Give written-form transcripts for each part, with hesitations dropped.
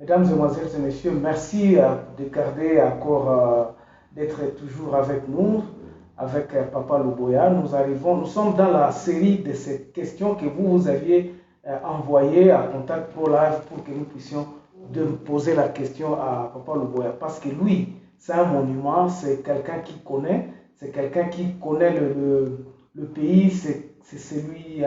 Mesdames, Mesdemoiselles et Messieurs, merci de garder encore, d'être toujours avec nous, avec Papa Louboya. Nous sommes dans la série de ces questions que vous aviez envoyées à Contact Pro Live pour que nous puissions poser la question à Papa Louboya. Parce que lui, c'est un monument, c'est quelqu'un qui connaît, le pays, c'est celui...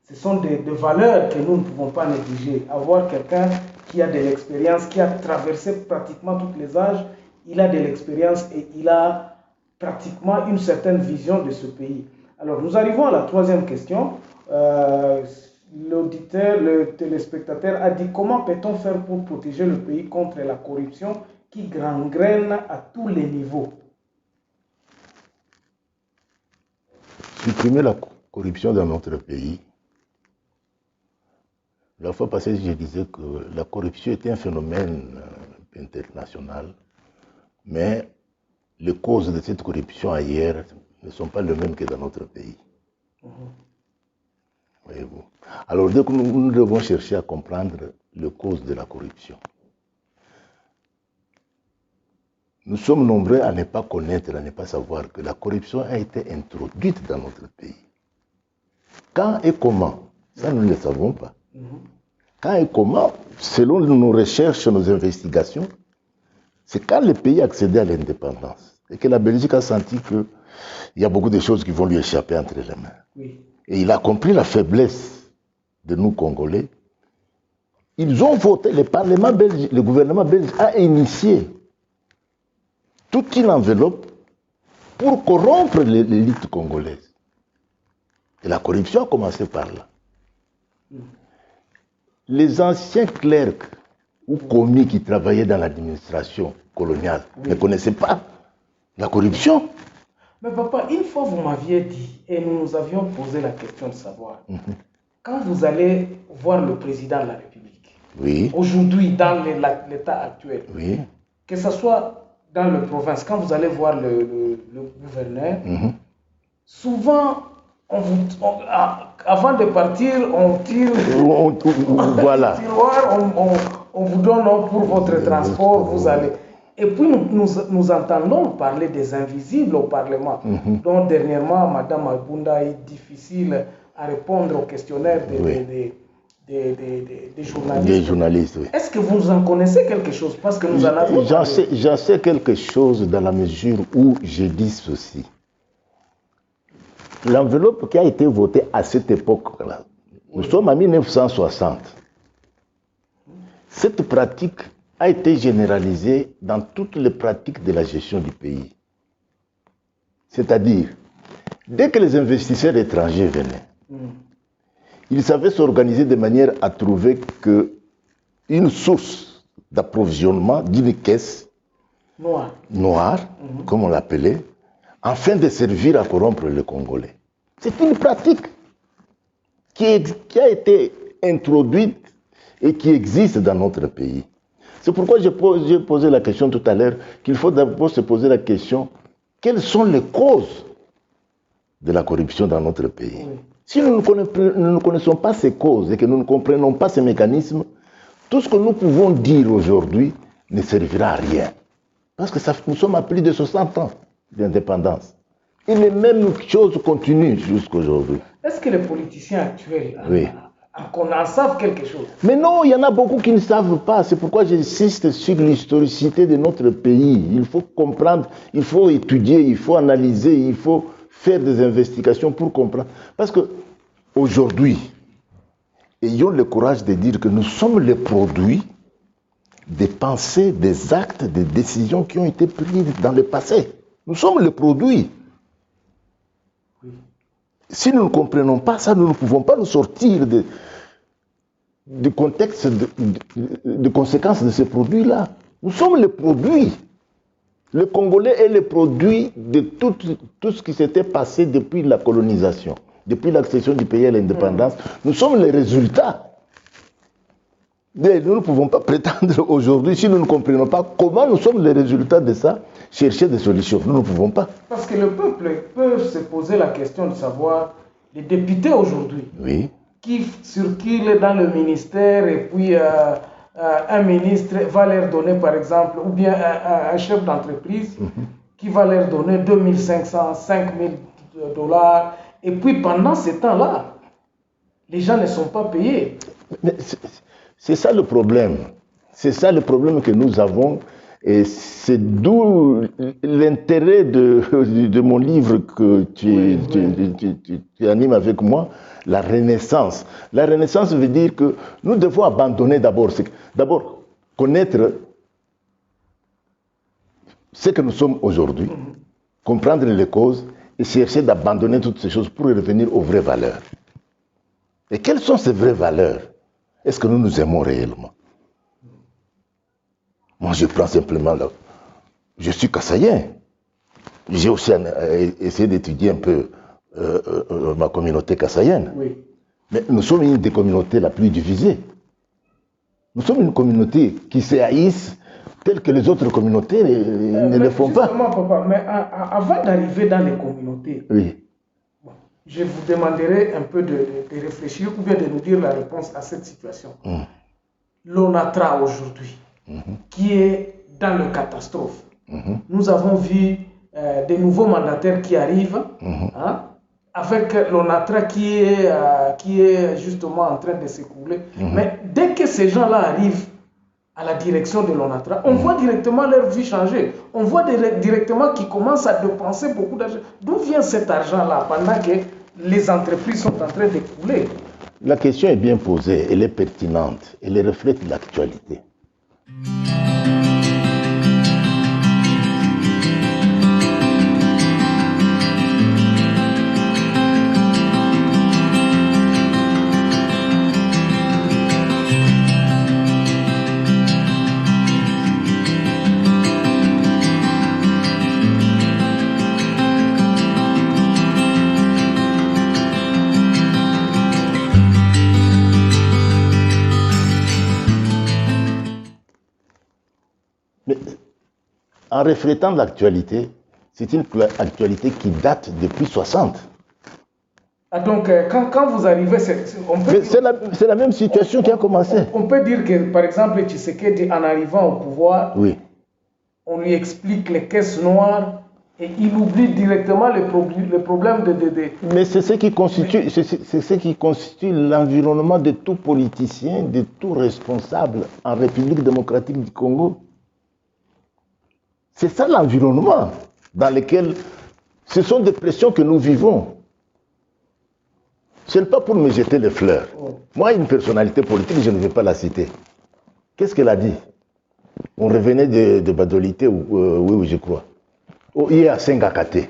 ce sont des valeurs que nous ne pouvons pas négliger. Avoir quelqu'un qui a de l'expérience, qui a traversé pratiquement tous les âges, il a de l'expérience et il a pratiquement une certaine vision de ce pays. Alors, nous arrivons à la troisième question. L'auditeur, le téléspectateur a dit comment peut-on faire pour protéger le pays contre la corruption qui gangrène à tous les niveaux? Supprimer la corruption dans notre pays. La fois passée, je disais que la corruption était un phénomène international, mais les causes de cette corruption ailleurs ne sont pas les mêmes que dans notre pays. Voyez-vous. Alors, donc, nous devons chercher à comprendre les causes de la corruption. Nous sommes nombreux à ne pas connaître, à ne pas savoir que la corruption a été introduite dans notre pays. Quand et comment? Ça, nous ne le savons pas. Quand et comment, selon nos recherches, nos investigations, c'est quand le pays a accédé à l'indépendance et que la Belgique a senti qu'il y a beaucoup de choses qui vont lui échapper entre les mains. Oui. Et il a compris la faiblesse de nous Congolais. Ils ont voté, le Parlement belge, le gouvernement belge a initié toute une enveloppe pour corrompre l'élite congolaise. Et la corruption a commencé par là. Les anciens clercs ou commis qui travaillaient dans l'administration coloniale ne connaissaient pas la corruption. Mais papa, une fois vous m'aviez dit, et nous nous avions posé la question de savoir, quand vous allez voir le président de la République, aujourd'hui, dans l'état actuel, que ce soit dans la province, quand vous allez voir le gouverneur, souvent, avant de partir, on tire voilà. on vous donne pour votre transport, vous allez. Et puis nous entendons parler des invisibles au Parlement. Donc dernièrement, Mme Abunda est difficile à répondre aux questionnaires des journalistes. Des journalistes, oui. Est-ce que vous en connaissez quelque chose? Parce que nous en avons parlé. J'en sais quelque chose dans la mesure où je dis ceci. L'enveloppe qui a été votée à cette époque-là, nous sommes en 1960. Cette pratique a été généralisée dans toutes les pratiques de la gestion du pays. C'est-à-dire, dès que les investisseurs étrangers venaient, ils savaient s'organiser de manière à trouver une source d'approvisionnement d'une caisse noire, comme on l'appelait, afin de servir à corrompre les Congolais. C'est une pratique qui a été introduite et qui existe dans notre pays. C'est pourquoi j'ai posé la question tout à l'heure qu'il faut d'abord se poser la question quelles sont les causes de la corruption dans notre pays. Si nous ne connaissons pas ces causes et que nous ne comprenons pas ces mécanismes, tout ce que nous pouvons dire aujourd'hui ne servira à rien. Parce que nous sommes à plus de 60 ans d'indépendance. Et les mêmes choses continuent jusqu'à aujourd'hui. Est-ce que les politiciens actuels en savent quelque chose? Mais non, il y en a beaucoup qui ne savent pas. C'est pourquoi j'insiste sur l'historicité de notre pays. Il faut comprendre, il faut étudier, il faut analyser, il faut faire des investigations pour comprendre. Parce que aujourd'hui, ayons le courage de dire que nous sommes les produits des pensées, des actes, des décisions qui ont été prises dans le passé. Nous sommes les produits. Si nous ne comprenons pas ça, nous ne pouvons pas nous sortir du contexte, de conséquences de ces produits-là. Nous sommes les produits. Le Congolais est le produit de tout ce qui s'était passé depuis la colonisation, depuis l'accession du pays à l'indépendance. Nous sommes les résultats. Mais nous ne pouvons pas prétendre aujourd'hui, si nous ne comprenons pas comment nous sommes les résultats de ça, chercher des solutions. Nous ne pouvons pas. Parce que le peuple peut se poser la question de savoir, les députés aujourd'hui, qui circulent dans le ministère et puis un ministre va leur donner, par exemple, ou bien un chef d'entreprise qui va leur donner 2500, 5000 dollars. Et puis pendant ce temps-là, les gens ne sont pas payés. C'est ça le problème. C'est ça le problème que nous avons. Et c'est d'où l'intérêt de mon livre que tu animes avec moi, la Renaissance. La Renaissance veut dire que nous devons abandonner d'abord connaître ce que nous sommes aujourd'hui, comprendre les causes et chercher d'abandonner toutes ces choses pour revenir aux vraies valeurs. Et quelles sont ces vraies valeurs? Est-ce que nous nous aimons réellement? Moi, je prends simplement là. Je suis kassaïen. J'ai aussi essayé d'étudier un peu ma communauté kassaïenne. Oui. Mais nous sommes une des communautés la plus divisée. Nous sommes une communauté qui se haïsse telle que les autres communautés ne le font pas. Papa, mais avant d'arriver dans les communautés, Oui. Je vous demanderai un peu de réfléchir ou bien de nous dire la réponse à cette situation. L'ONATRA aujourd'hui, qui est dans le catastrophe. Nous avons vu des nouveaux mandataires qui arrivent, avec l'ONATRA qui est justement en train de s'écrouler. Mais dès que ces gens-là arrivent à la direction de l'ONATRA, on voit directement leur vie changer. On voit directement qu'ils commencent à dépenser beaucoup d'argent. D'où vient cet argent-là pendant que les entreprises sont en train de couler? La question est bien posée, elle est pertinente, elle reflète l'actualité. En reflétant l'actualité, c'est une actualité qui date depuis 60. Ah donc, quand vous arrivez, c'est la même situation qui a commencé. On peut dire que, par exemple, Tshisekedi, en arrivant au pouvoir, oui, on lui explique les caisses noires et il oublie directement le problème de... Mais c'est ce qui constitue l'environnement de tout politicien, de tout responsable en République démocratique du Congo. C'est ça l'environnement dans lequel ce sont des pressions que nous vivons. Ce n'est pas pour me jeter les fleurs. Moi, une personnalité politique, je ne vais pas la citer. Qu'est-ce qu'elle a dit? On revenait de Badolité, oui, je crois. Il est à Sengakate.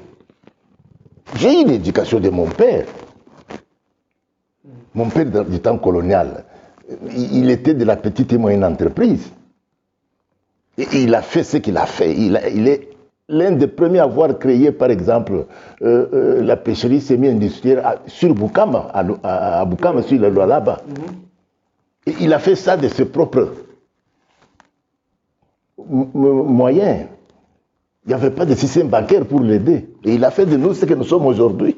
J'ai eu l'éducation de mon père. Mon père du temps colonial, il était de la petite et moyenne entreprise. Et il a fait ce qu'il a fait. Il est l'un des premiers à avoir créé, par exemple, la pêcherie semi-industrielle sur Bukama, à Bukama, sur le Lualaba. Et il a fait ça de ses propres moyens. Il n'y avait pas de système bancaire pour l'aider. Et il a fait de nous ce que nous sommes aujourd'hui.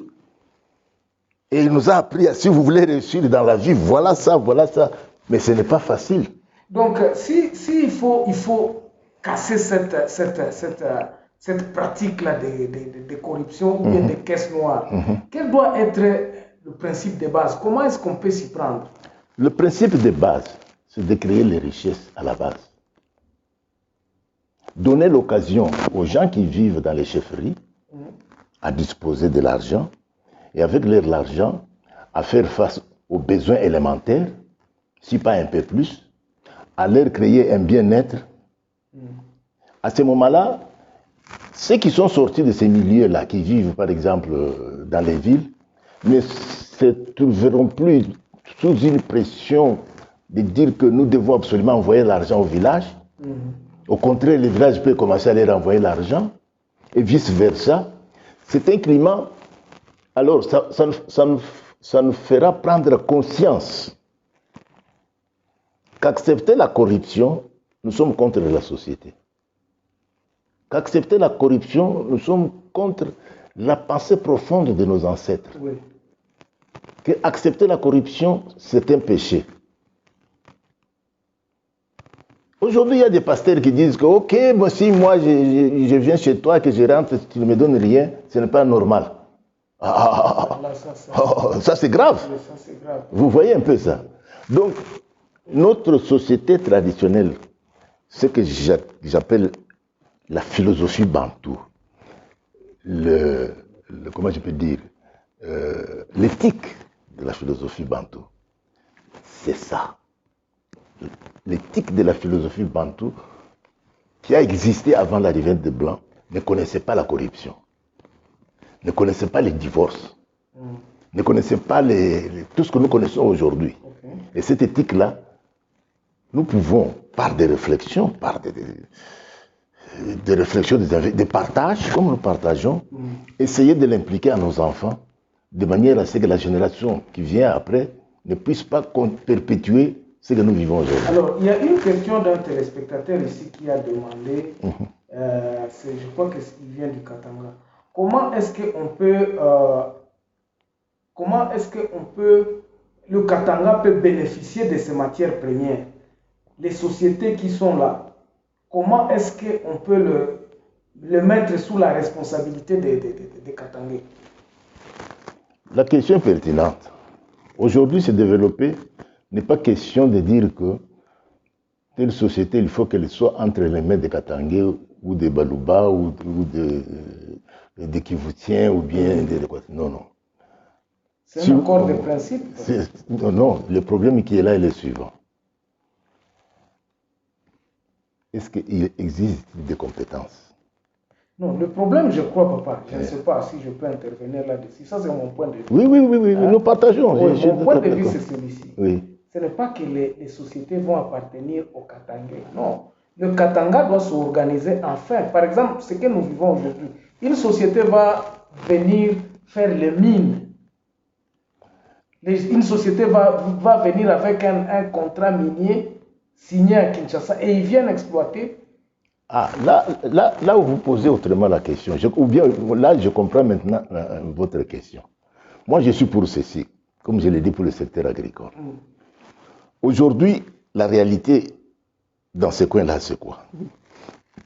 Et il nous a appris, si vous voulez réussir dans la vie, voilà ça, voilà ça. Mais ce n'est pas facile. Donc, il faut casser cette pratique-là de corruption ou bien de caisses noires. Quel doit être le principe de base? Comment est-ce qu'on peut s'y prendre? Le principe de base, c'est de créer les richesses à la base. Donner l'occasion aux gens qui vivent dans les chefferies à disposer de l'argent et avec l'argent à faire face aux besoins élémentaires, si pas un peu plus, à leur créer un bien-être. À ce moment-là, ceux qui sont sortis de ces milieux-là, qui vivent par exemple dans les villes, ne se trouveront plus sous une pression de dire que nous devons absolument envoyer l'argent au village. Au contraire, le village peut commencer à leur envoyer l'argent et vice-versa. C'est un climat. Alors, ça nous fera prendre conscience qu'accepter la corruption, nous sommes contre la société. Qu'accepter la corruption, nous sommes contre la pensée profonde de nos ancêtres. Oui. Qu'accepter la corruption, c'est un péché. Aujourd'hui, il y a des pasteurs qui disent que, ok, bon, si moi je viens chez toi et que je rentre, tu ne me donnes rien, ce n'est pas normal. Ça c'est grave. Oui, ça, c'est grave. Vous voyez un peu ça. Donc, notre société traditionnelle, ce que j'appelle la philosophie bantou, comment je peux dire, l'éthique de la philosophie bantou, c'est ça. L'éthique de la philosophie bantou, qui a existé avant l'arrivée des Blancs, ne connaissait pas la corruption, ne connaissait pas les divorces, ne connaissait pas tout ce que nous connaissons aujourd'hui. Okay. Et cette éthique-là, nous pouvons, par des réflexions, par des réflexions, des partages, comme nous partageons, essayer de l'impliquer à nos enfants, de manière à ce que la génération qui vient après ne puisse pas perpétuer ce que nous vivons aujourd'hui. Alors, il y a une question d'un téléspectateur ici qui a demandé, je crois qu'il vient du Katanga. Comment est-ce que le Katanga peut bénéficier de ces matières premières? Les sociétés qui sont là, comment est-ce qu'on peut le mettre sous la responsabilité des Katangais? La question est pertinente. Aujourd'hui, se développer n'est pas question de dire que telle société, il faut qu'elle soit entre les mains des Katangais ou des Baluba ou des Kivoutiens ou bien des... Non, non. C'est un accord de principe. Non, le problème qui est là est le suivant. Est-ce qu'il existe des compétences? Non, le problème, je crois, papa, je ne sais pas si je peux intervenir là-dessus. Ça, c'est mon point de vue. Oui, nous partageons. Oui, mon point de vue, c'est celui-ci. Oui. Ce n'est pas que les sociétés vont appartenir au Katangais. Non. Le Katanga doit s'organiser enfin. Par exemple, ce que nous vivons aujourd'hui, une société va venir faire les mines. Une société va venir avec un contrat minier signé à Kinshasa et ils viennent exploiter. Ah, là où vous posez autrement la question, ou bien là je comprends maintenant votre question. Moi je suis pour ceci, comme je l'ai dit pour le secteur agricole. Aujourd'hui, la réalité dans ce coin-là, c'est quoi?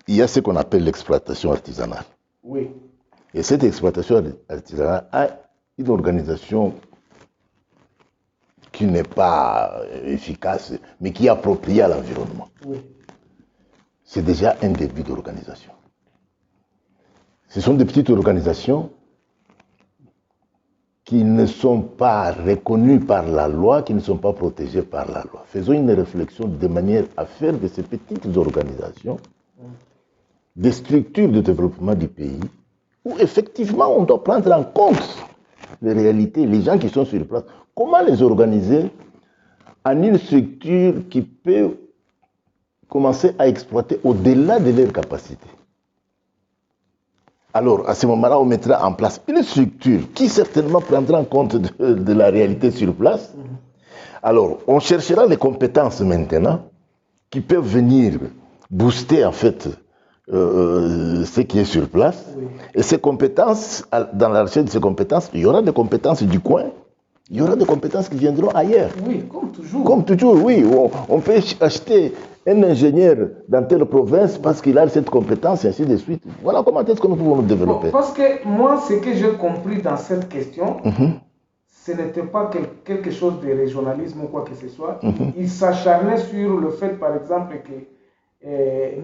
Il y a ce qu'on appelle l'exploitation artisanale. Oui. Et cette exploitation artisanale a une organisation qui n'est pas efficace, mais qui est appropriée à l'environnement. Oui. C'est déjà un début d'organisation. Ce sont des petites organisations qui ne sont pas reconnues par la loi, qui ne sont pas protégées par la loi. Faisons une réflexion de manière à faire de ces petites organisations des structures de développement du pays où effectivement on doit prendre en compte les réalités, les gens qui sont sur place. Comment les organiser en une structure qui peut commencer à exploiter au-delà de leurs capacités? Alors, à ce moment-là, on mettra en place une structure qui certainement prendra en compte de la réalité sur place. Alors, on cherchera les compétences maintenant qui peuvent venir booster en fait ce qui est sur place. Oui. Et ces compétences, dans la recherche de ces compétences, il y aura des compétences du coin, il y aura des compétences qui viendront ailleurs. Oui, comme toujours. Comme toujours, oui. On peut acheter un ingénieur dans telle province parce qu'il a cette compétence et ainsi de suite. Voilà comment est-ce que nous pouvons nous développer. Parce que moi, ce que j'ai compris dans cette question, ce n'était pas quelque chose de régionalisme ou quoi que ce soit. Il s'acharnait sur le fait, par exemple, que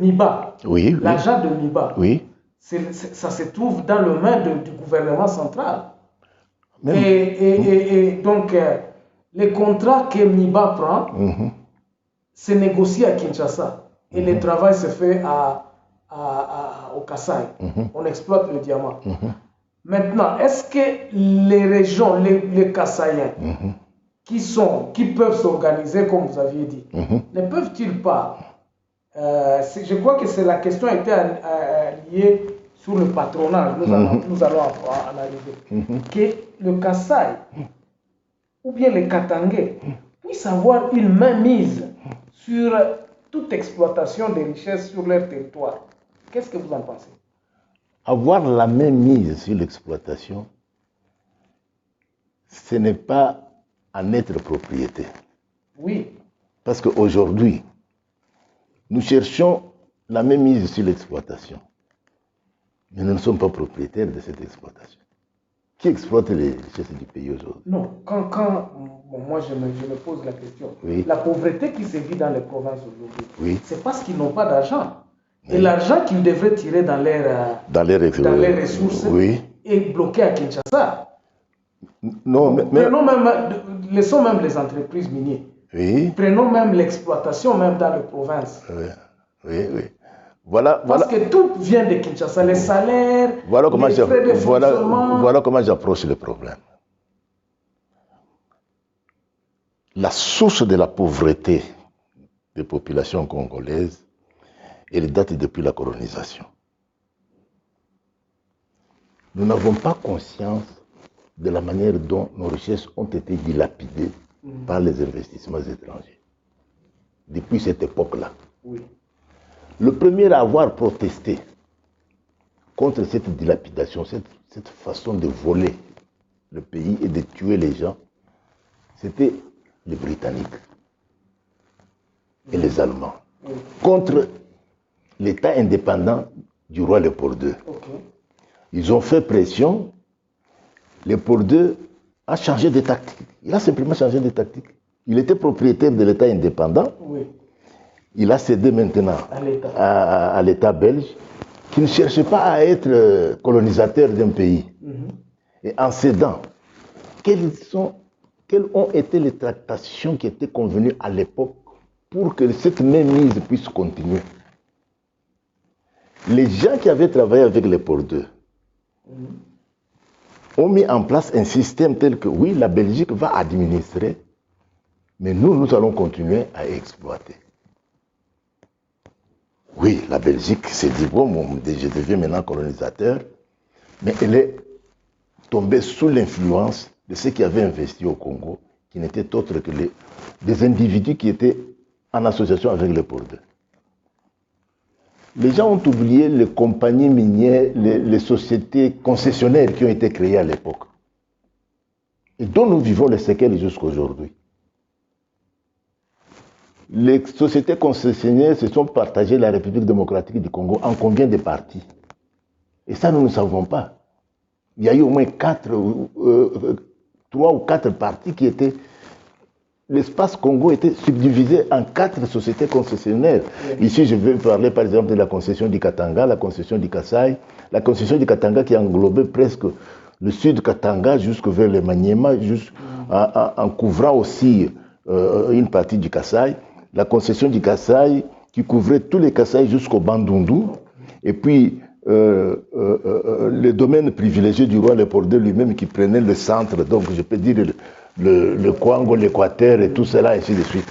MIBA, l'argent de MIBA, ça se trouve dans le main du gouvernement central. Et donc, les contrats que MIBA prend, se négocie à Kinshasa. Et le travail se fait au Kasaï. On exploite le diamant. Maintenant, est-ce que les régions, les Kasaïens, qui peuvent s'organiser, comme vous aviez dit, ne peuvent-ils pas, je crois que la question était liée sur le patronage, nous allons en arriver, que le Kasaï ou bien les Katangais puissent avoir une mainmise sur toute exploitation des richesses sur leur territoire. Qu'est-ce que vous en pensez? Avoir la main mise sur l'exploitation, ce n'est pas en être propriétaire. Oui. Parce qu'aujourd'hui, Nous cherchons la même mise sur l'exploitation. Mais nous ne sommes pas propriétaires de cette exploitation. Qui exploite les richesses du pays aujourd'hui? Non, moi je me pose la question. Oui. La pauvreté qui sévit dans les provinces aujourd'hui, Oui. c'est parce qu'ils n'ont pas d'argent. Oui. Et l'argent qu'ils devraient tirer dans les ressources oui. est bloqué à Kinshasa. Non, Laissons même les entreprises minières. Oui. Prenons même l'exploitation même dans les provinces. Oui. Voilà. Parce que tout vient de Kinshasa, les salaires, voilà comment les frais de fonctionnement. Voilà comment j'approche le problème. La source de la pauvreté des populations congolaises, elle date depuis la colonisation. Nous n'avons pas conscience de la manière dont nos richesses ont été dilapidées par les investissements étrangers. Depuis cette époque-là. Oui. Le premier à avoir protesté contre cette dilapidation, cette façon de voler le pays et de tuer les gens, c'était les Britanniques et les Allemands. Oui. Contre l'État indépendant du roi Léopold II. Okay. Ils ont fait pression. Léopold II a changé de tactique. Il a simplement changé de tactique. Il était propriétaire de l'État indépendant. Oui. Il a cédé maintenant à l'État belge, qui ne cherchait pas à être colonisateur d'un pays. Et en cédant, quelles ont été les tractations qui étaient convenues à l'époque pour que cette mainmise puisse continuer? Les gens qui avaient travaillé avec Léopold II ont mis en place un système tel que, oui, la Belgique va administrer, mais nous allons continuer à exploiter. Oui, la Belgique s'est dit, bon, je deviens maintenant colonisateur, mais elle est tombée sous l'influence de ceux qui avaient investi au Congo, qui n'étaient autres que des individus qui étaient en association avec Léopold II. Les gens ont oublié les compagnies minières, les sociétés concessionnaires qui ont été créées à l'époque, et dont nous vivons les séquelles jusqu'à aujourd'hui. Les sociétés concessionnaires se sont partagées la République démocratique du Congo en combien de parties? Et ça, nous ne savons pas. Il y a eu au moins 3 ou 4 parties qui étaient... L'espace Congo était subdivisé en 4 sociétés concessionnaires. Ici, je vais parler par exemple de la concession du Katanga, la concession du Kasaï. La concession du Katanga qui englobait presque le sud Katanga jusqu'au vers le Maniema, en couvrant aussi une partie du Kasaï. La concession du Kasaï qui couvrait tous les Kasaï jusqu'au Bandundu. Et puis, les domaines privilégiés du roi Léopold II lui-même qui prenait le centre, donc je peux dire le Congo, l'Équateur et tout cela, ainsi de suite.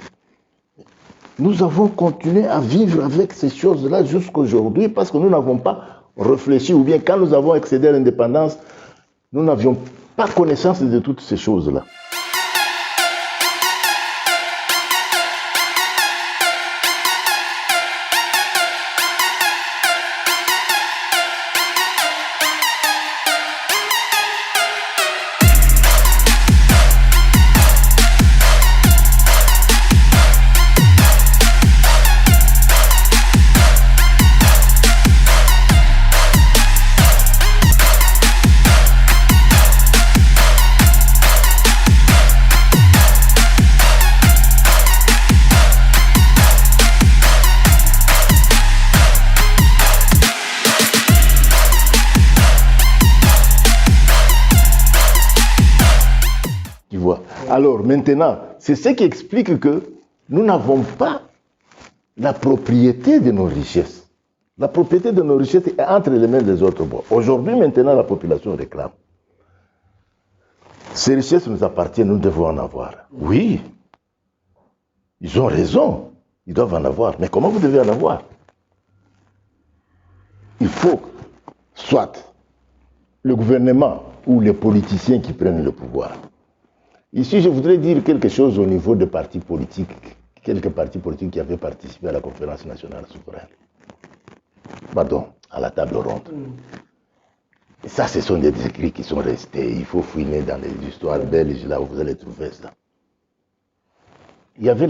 Nous avons continué à vivre avec ces choses-là jusqu'aujourd'hui parce que nous n'avons pas réfléchi, ou bien quand nous avons accédé à l'indépendance, nous n'avions pas connaissance de toutes ces choses-là. Alors maintenant, c'est ce qui explique que nous n'avons pas la propriété de nos richesses. La propriété de nos richesses est entre les mains des autres. Bon, aujourd'hui, maintenant, la population réclame. Ces richesses nous appartiennent, nous devons en avoir. Oui, ils ont raison, ils doivent en avoir. Mais comment vous devez en avoir? Il faut soit le gouvernement ou les politiciens qui prennent le pouvoir. Ici, je voudrais dire quelque chose au niveau des partis politiques, quelques partis politiques qui avaient participé à la conférence nationale souveraine. Pardon, à la table ronde. Et ça, ce sont des écrits qui sont restés. Il faut fouiner dans les histoires belges, là où vous allez trouver ça. Il y avait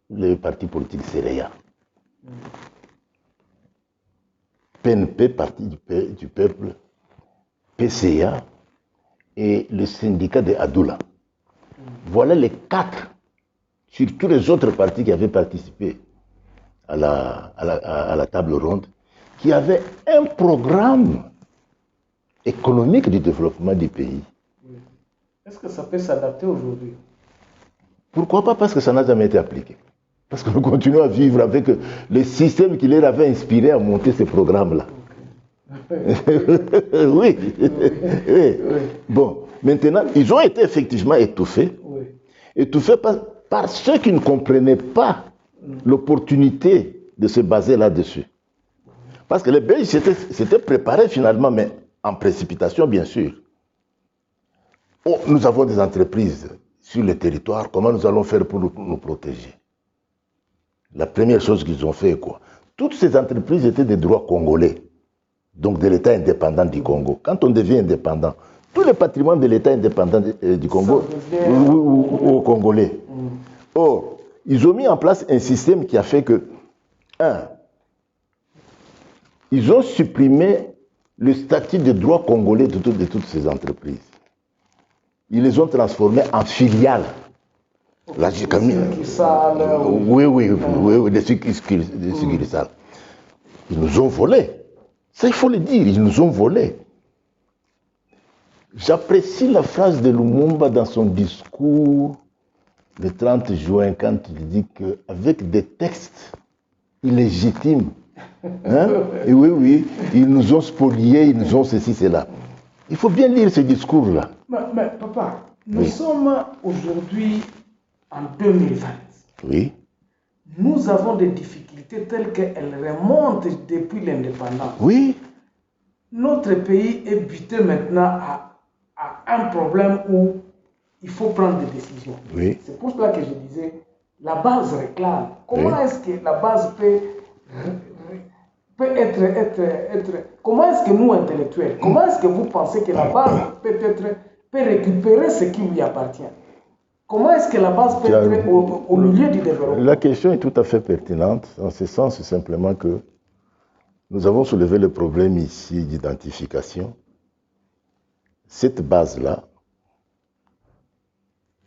le parti politique Sereya, PNP, Parti du Peuple, PCA et le syndicat de Adoula. Voilà les 4, sur tous les autres partis qui avaient participé à la table ronde, qui avaient un programme économique du développement du pays. Est-ce que ça peut s'adapter aujourd'hui? Pourquoi pas? Parce que ça n'a jamais été appliqué. Parce que nous continuons à vivre avec le système qui leur avait inspiré à monter ce programme-là. Oui. Oui. Bon, maintenant, ils ont été effectivement étouffés. Étouffés par ceux qui ne comprenaient pas l'opportunité de se baser là-dessus. Parce que les Belges s'étaient préparés finalement, mais en précipitation, bien sûr. Oh, nous avons des entreprises sur le territoire, comment nous allons faire pour nous protéger? La première chose qu'ils ont fait, quoi? Toutes ces entreprises étaient des droits congolais, donc de l'État indépendant du Congo. Quand on devient indépendant, tout le patrimoine de l'État indépendant du Congo, aux Congolais. Or, ils ont mis en place un système qui a fait que, ils ont supprimé le statut de droit congolais de toutes ces entreprises. Ils les ont transformés en filiales. Là, j'ai quand même... Oui, des succursales. Ils nous ont volés. Ça, il faut le dire, ils nous ont volés. J'apprécie la phrase de Lumumba dans son discours le 30 juin, quand il dit qu'avec des textes illégitimes, et oui, ils nous ont spoliés, ils nous ont ceci, cela. Il faut bien lire ce discours-là. Mais papa, nous sommes aujourd'hui en 2020. Oui. Nous avons des difficultés telles qu'elles remontent depuis l'indépendance. Oui. Notre pays est buté maintenant à un problème où il faut prendre des décisions. Oui. C'est pour cela que je disais, la base réclame. Comment est-ce que la base peut être... Comment est-ce que nous, intellectuels, comment est-ce que vous pensez que la base peut récupérer ce qui lui appartient? Comment est-ce que la base peut être au milieu du développement? La question est tout à fait pertinente, en ce sens simplement que nous avons soulevé le problème ici d'identification. Cette base-là,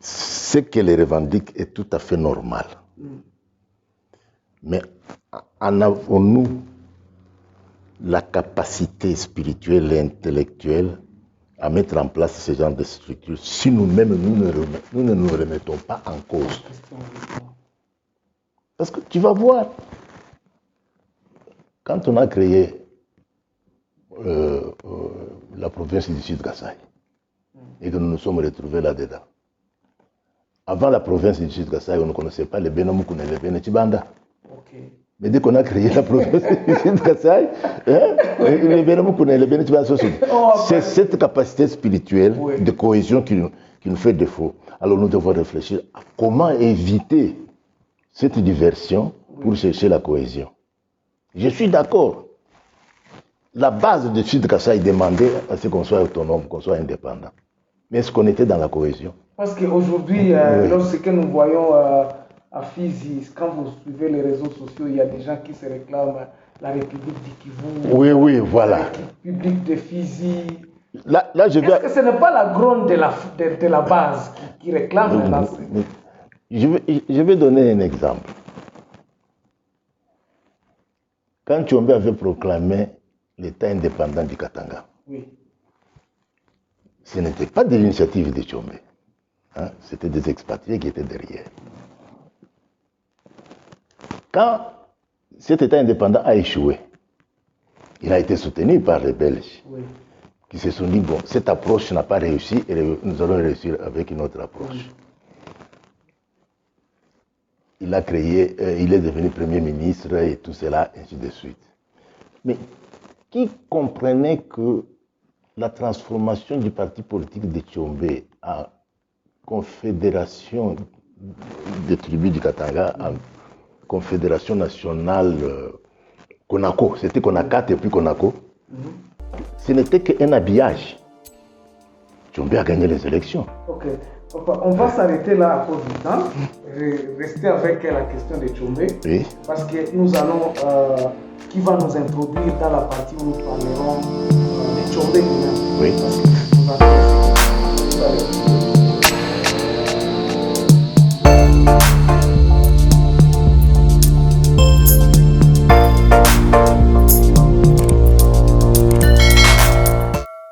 ce qu'elle revendique est tout à fait normal. Mais en avons-nous la capacité spirituelle et intellectuelle à mettre en place ce genre de structure si nous-mêmes nous ne nous remettons pas en cause? Parce que tu vas voir, quand on a créé la province du Sud-Kasaï et que nous nous sommes retrouvés là-dedans, avant la province du Sud-Kasaï, on ne connaissait pas les Benomukune et les Benetibanda. Mais dès qu'on a créé la province du Sud-Kasaï, les Benomukune et les Benetibanda, c'est cette capacité spirituelle de cohésion qui nous fait défaut. Alors nous devons réfléchir à comment éviter cette diversion pour chercher la cohésion. Je suis d'accord. La base du Sud-Kasaï demandait à ce qu'on soit autonome, qu'on soit indépendant. Mais est-ce qu'on était dans la cohésion? Parce qu'aujourd'hui, lorsque nous voyons à Fizi, quand vous suivez les réseaux sociaux, il y a des gens qui se réclament la République du Kivu. Oui, voilà. La République de Fizi. Là, Est-ce que ce n'est pas la gronde de la base qui réclame je vais donner un exemple. Quand Tshombe avait proclamé l'État indépendant du Katanga, ce n'était pas de l'initiative de Tshombe. C'était des expatriés qui étaient derrière. Quand cet État indépendant a échoué, il a été soutenu par les Belges, qui se sont dit, bon, cette approche n'a pas réussi et nous allons réussir avec une autre approche. Il a créé, il est devenu Premier ministre et tout cela, ainsi de suite. Mais qui comprenait que la transformation du parti politique de Tshombe en Confédération des tribus du Katanga, en Confédération nationale Konako, c'était Konakat et puis Konako, ce n'était qu'un habillage. Tshombe a gagné les élections. On va s'arrêter là à cause du temps. Rester avec la question de Tchombe. Oui. Parce que nous allons, qui va nous introduire dans la partie où nous parlerons de Tchombe lui-même. Oui. Parce